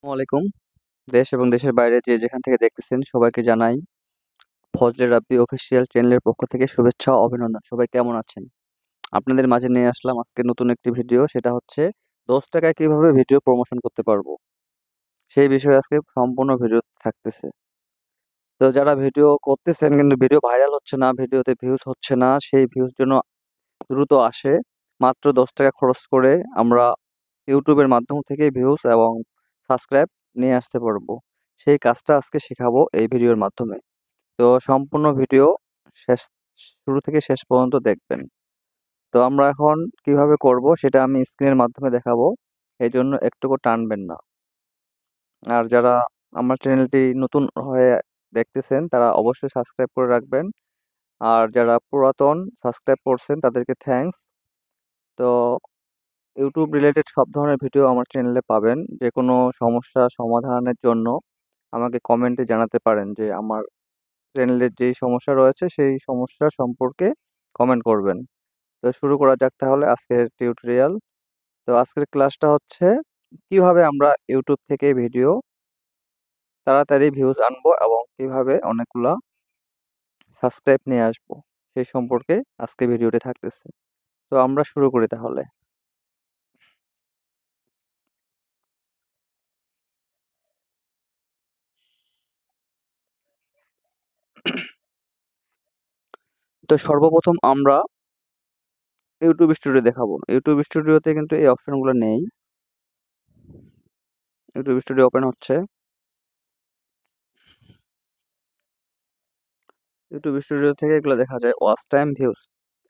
আলাইকুম। দেশ এবং দেশের বাইরে যে যেখান থেকে দেখতেছেন সবাইকে জানাই ফজলে রাব্বি অফিসিয়াল চ্যানেলের পক্ষ থেকে শুভেচ্ছা ও অভিনন্দন। সবাই কেমন আছেন? আপনাদের মাঝে নিয়ে আসলাম আজকে নতুন একটি ভিডিও, সেটা হচ্ছে 10 টাকায় কিভাবে ভিডিও প্রমোশন করতে পারবো সেই বিষয়ে আজকে সম্পূর্ণ ভিডিও থাকতেছে। তো যারা ভিডিও করতেছেন কিন্তু ভিডিও ভাইরাল হচ্ছে না, ভিডিওতে ভিউজ হচ্ছে না, সেই ভিউজ জন্য দ্রুত আসে, মাত্র 10 টাকা খরচ করে আমরা ইউটিউবের মাধ্যম থেকে ভিউজ এবং সাবস্ক্রাইব নিয়ে আসতে পারবো। সেই কাজটা আজকে শেখাবো এই ভিডিওর মাধ্যমে। তো সম্পূর্ণ ভিডিও শেষ শুরু থেকে শেষ পর্যন্ত দেখবেন। তো আমরা এখন কিভাবে করব সেটা আমি স্ক্রিনের মাধ্যমে দেখাবো, এই জন্য একটুকু টানবেন না। আর যারা আমার চ্যানেলটি নতুন হয়ে দেখতেছেন তারা অবশ্যই সাবস্ক্রাইব করে রাখবেন। আর যারা পুরাতন সাবস্ক্রাইব করছেন তাদেরকে থ্যাঙ্কস। তো ইউটিউব রিলেটেড সব ধরনের ভিডিও আমার চ্যানেলে পাবেন। যে কোনো সমস্যা সমাধানের জন্য আমাকে কমেন্টে জানাতে পারেন যে আমার চ্যানেলের যেই সমস্যা রয়েছে সেই সমস্যা সম্পর্কে কমেন্ট করবেন। তো শুরু করা যাক তাহলে আজকের টিউটোরিয়াল। তো আজকের ক্লাসটা হচ্ছে কিভাবে আমরা ইউটিউব থেকে ভিডিও তাড়াতাড়ি ভিউজ আনবো এবং কিভাবে অনেকগুলা সাবস্ক্রাইব নিয়ে আসবো সেই সম্পর্কে আজকে ভিডিওটি থাকতেছে। তো আমরা শুরু করি তাহলে। তো সর্বপ্রথম আমরা ইউটিউব স্টুডিও দেখাবো। ইউটিউব স্টুডিওতে কিন্তু এই অপশনগুলো নেই। ইউটিউব স্টুডিও ওপেন হচ্ছে। ইউটিউব স্টুডিও থেকে এগুলো দেখা যায়, ওয়াচ টাইম ভিউজ।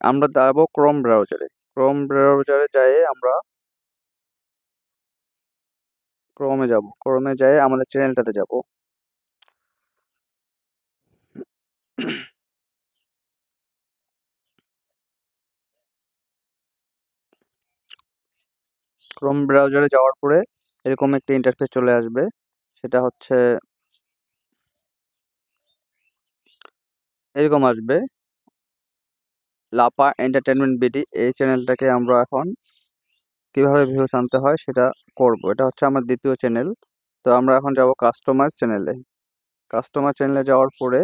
আমরা যাবো ক্রোম ব্রাউজারে। ক্রোম ব্রাউজারে যাই আমরা, ক্রোমে যাব, ক্রোমে যাই আমাদের চ্যানেলটাতে যাব। ক্রোম ব্রাউজারে যাওয়ার পরে এরকম একটা ইন্টারফেস চলে আসবে, সেটা হচ্ছে এরকম আসবে, লাপা এন্টারটেনমেন্ট বিডি। এই চ্যানেলটাকে আমরা এখন কিভাবে ভিউজ আনতে হয় সেটা করব। এটা হচ্ছে আমার দ্বিতীয় চ্যানেল। তো আমরা এখন যাব কাস্টমাইজ চ্যানেলে। কাস্টমার চ্যানেলে যাওয়ার পরে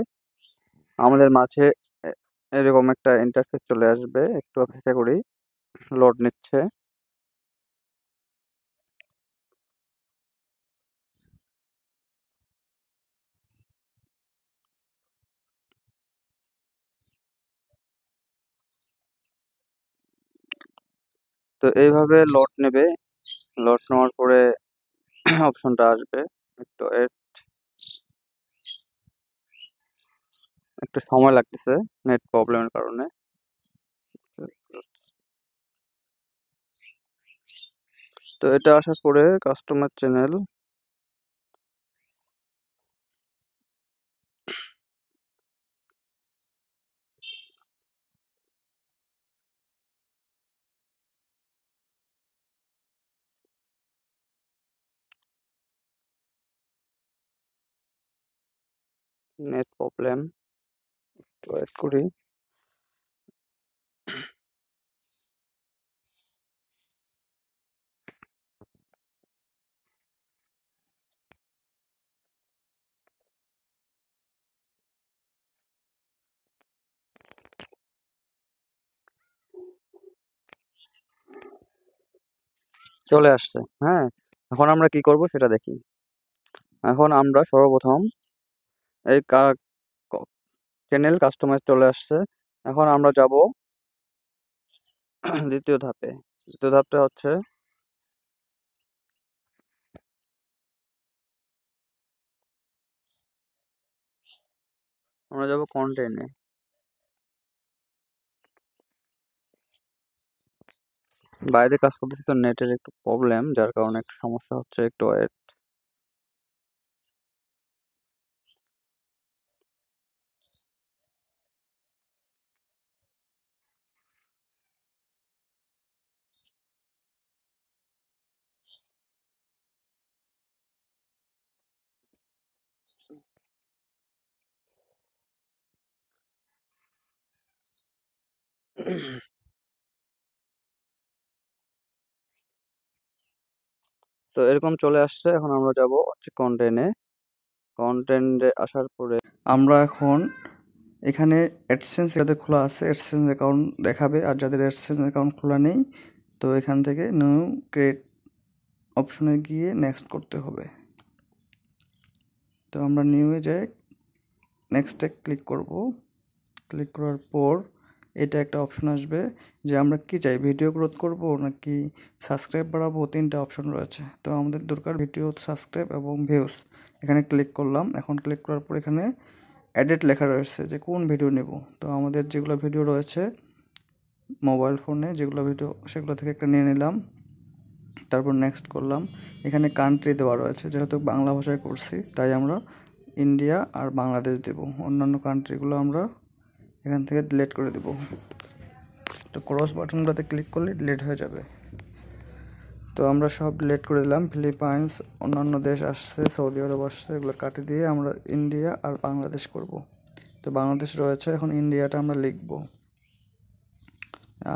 আমাদের মাঝে এ- এরকম একটা ইন্টারফেস চলে আসবে, একটু অপেক্ষা করি, লোড নিচ্ছে। তো এইভাবে লোড নেবে, লোড নেওয়ার পরে অপশনটা আসবে। একটু একটু সময় লাগতেছে নেট প্রবলেমের কারণে। তো এটা আসার পরে customer channel, net problem, wait করি। চলে আসছে, হ্যাঁ। এখন আমরা কি করব সেটা দেখি। এখন আমরা সর্বপ্রথম এই চ্যানেল কাস্টমাইজ চলে আসছে। এখন আমরা যাব দ্বিতীয় ধাপে। দ্বিতীয় ধাপটা হচ্ছে আমরা যাব কন্টেন্টে। বাইরে কাজ করতেছি তো নেটের একটু প্রবলেম, যার কারণে একটু সমস্যা হচ্ছে, একটু ওয়েট। তো এরকম চলে আসছে। এখন আমরা যাব হচ্ছে কন্টেন্টে আসার পরে আমরা এখন এখানে অ্যাডসেন্স যাদের খোলা আছে অ্যাডসেন্স অ্যাকাউন্ট দেখাবে, আর যাদের অ্যাডসেন্স অ্যাকাউন্ট খোলা নেই তো এখান থেকে নিউ ক্রিয়েট অপশনে গিয়ে নেক্সট করতে হবে। তো আমরা নিউয়ে যাই, নেক্সটে ক্লিক করব। ক্লিক করার পর এটা একটা অপশন আসবে যে আমরা কি চাই, ভিডিও গ্রোথ করব নাকি সাবস্ক্রাইব বাড়াবো, তিনটা অপশন রয়েছে। তো আমাদের দরকার ভিডিও, সাবস্ক্রাইব এবং ভিউজ। এখানে ক্লিক করলাম। এখন ক্লিক করার পর এখানে এডিট লেখা রয়েছে যে কোন ভিডিও নেব। তো আমাদের যেগুলো ভিডিও রয়েছে মোবাইল ফোনে যেগুলো ভিডিও সেগুলো থেকে একটা নিয়ে নিলাম। তারপর নেক্সট করলাম। এখানে কান্ট্রি দেওয়া রয়েছে, যেহেতু বাংলা ভাষায় করছি তাই আমরা ইন্ডিয়া আর বাংলাদেশ দেব। অন্যান্য কান্ট্রিগুলো আমরা এখান থেকে ডিলিট করে দেব। তো ক্রস বাটনটাতে ক্লিক করলে ডিলিট হয়ে যাবে। তো আমরা সব ডিলিট করে দিলাম। ফিলিপাইন্স, অন্যান্য দেশ আসছে, সৌদি আরব আসছে, এগুলো কাটে দিয়ে আমরা ইন্ডিয়া আর বাংলাদেশ করব। তো বাংলাদেশ রয়েছে, এখন ইন্ডিয়াটা আমরা লিখব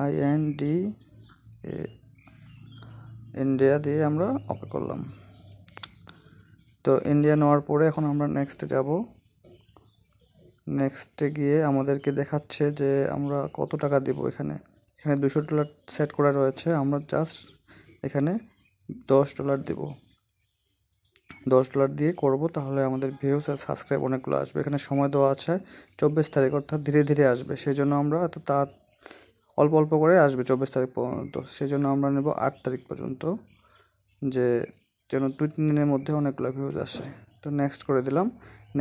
IND, ইন্ডিয়া দিয়ে আমরা ওকে করলাম। তো ইন্ডিয়া নেওয়ার পরে এখন আমরা নেক্সটে যাব। নেক্সটে গিয়ে আমাদেরকে দেখাচ্ছে যে আমরা কত টাকা দেব। এখানে $200 সেট করা রয়েছে, আমরা জাস্ট এখানে $10 দেব। $10 দিয়ে করব, তাহলে আমাদের ভিউস আর সাবস্ক্রাইব অনেকগুলো আসবে। এখানে সময় দেওয়া আছে 24 তারিখ, অর্থাৎ ধীরে ধীরে আসবে। সেই জন্য আমরা এত অল্প অল্প করে আসবে 24 তারিখ পর্যন্ত। সেই জন্য আমরা নেব 8 তারিখ পর্যন্ত, যে যেন 2-3 দিনের মধ্যে অনেকগুলো ভিউজ আসে। তো নেক্সট করে দিলাম।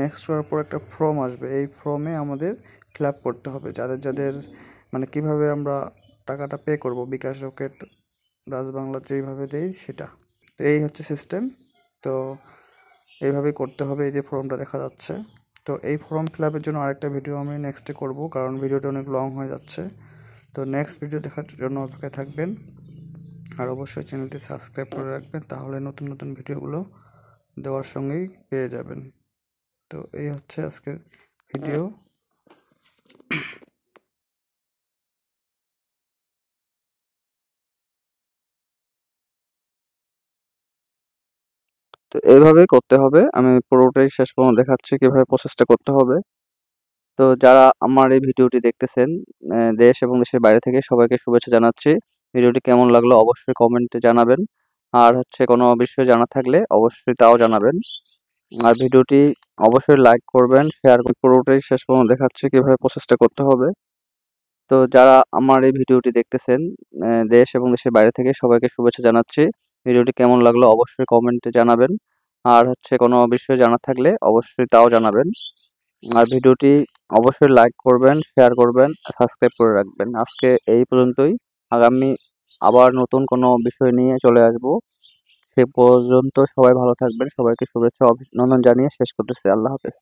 নেক্সট করার পর একটা ফর্ম আসবে, এই ফর্মে আমাদের ফিল আপ করতে হবে যাদের যাদের মানে কিভাবে আমরা টাকাটা পে করব, বিকাশ, রকেট, রাজ বাংলা যেইভাবে দেই সেটা। তো এই হচ্ছে সিস্টেম। তো এইভাবেই করতে হবে। এই যে ফর্মটা দেখা যাচ্ছে। তো এই ফর্ম ফিল আপের জন্য আরেকটা ভিডিও আমি নেক্সটে করব, কারণ ভিডিওটা অনেক লং হয়ে যাচ্ছে। তো নেক্সট ভিডিও দেখার জন্য অপেক্ষায় থাকবেন, আর অবশ্যই চ্যানেলটি সাবস্ক্রাইব করে রাখবেন, তাহলে নতুন নতুন ভিডিওগুলো দেওয়ার সঙ্গেই পেয়ে যাবেন। তো এই হচ্ছে আজকের ভিডিও। তো এইভাবেই করতে হবে। আমি পুরোটাই শেষ পর্যন্ত দেখাচ্ছি কিভাবে প্রসেসটা করতে হবে। তো যারা আমার এই ভিডিওটি দেখতেছেন দেশ এবং দেশের বাইরে থেকে সবাইকে শুভেচ্ছা জানাচ্ছি। ভিডিওটি কেমন লাগলো অবশ্যই কমেন্টে জানাবেন। আর হচ্ছে কোনো বিষয় জানা থাকলে অবশ্যই তাও জানাবেন। আর ভিডিওটি অবশ্যই লাইক করবেন, শেয়ার করবেন। পুরোটাই শেষ পর্যন্ত দেখাচ্ছি কিভাবে প্রসেসটা করতে হবে। তো যারা আমার এই ভিডিওটি দেখতেছেন দেশ এবং দেশের বাইরে থেকে সবাইকে শুভেচ্ছা জানাচ্ছি। ভিডিওটি কেমন লাগলো অবশ্যই কমেন্টে জানাবেন। আর হচ্ছে কোনো বিষয় জানা থাকলে অবশ্যই তাও জানাবেন। আর ভিডিওটি অবশ্যই লাইক করবেন, শেয়ার করবেন, সাবস্ক্রাইব করে রাখবেন। আজকে এই পর্যন্তই। আগামী আবার নতুন কোনো বিষয় নিয়ে চলে আসবো। সে পর্যন্ত সবাই ভালো থাকবেন। সবাইকে শুভেচ্ছা অভিনন্দন জানিয়ে শেষ করতেছি। আল্লাহ হাফেজ।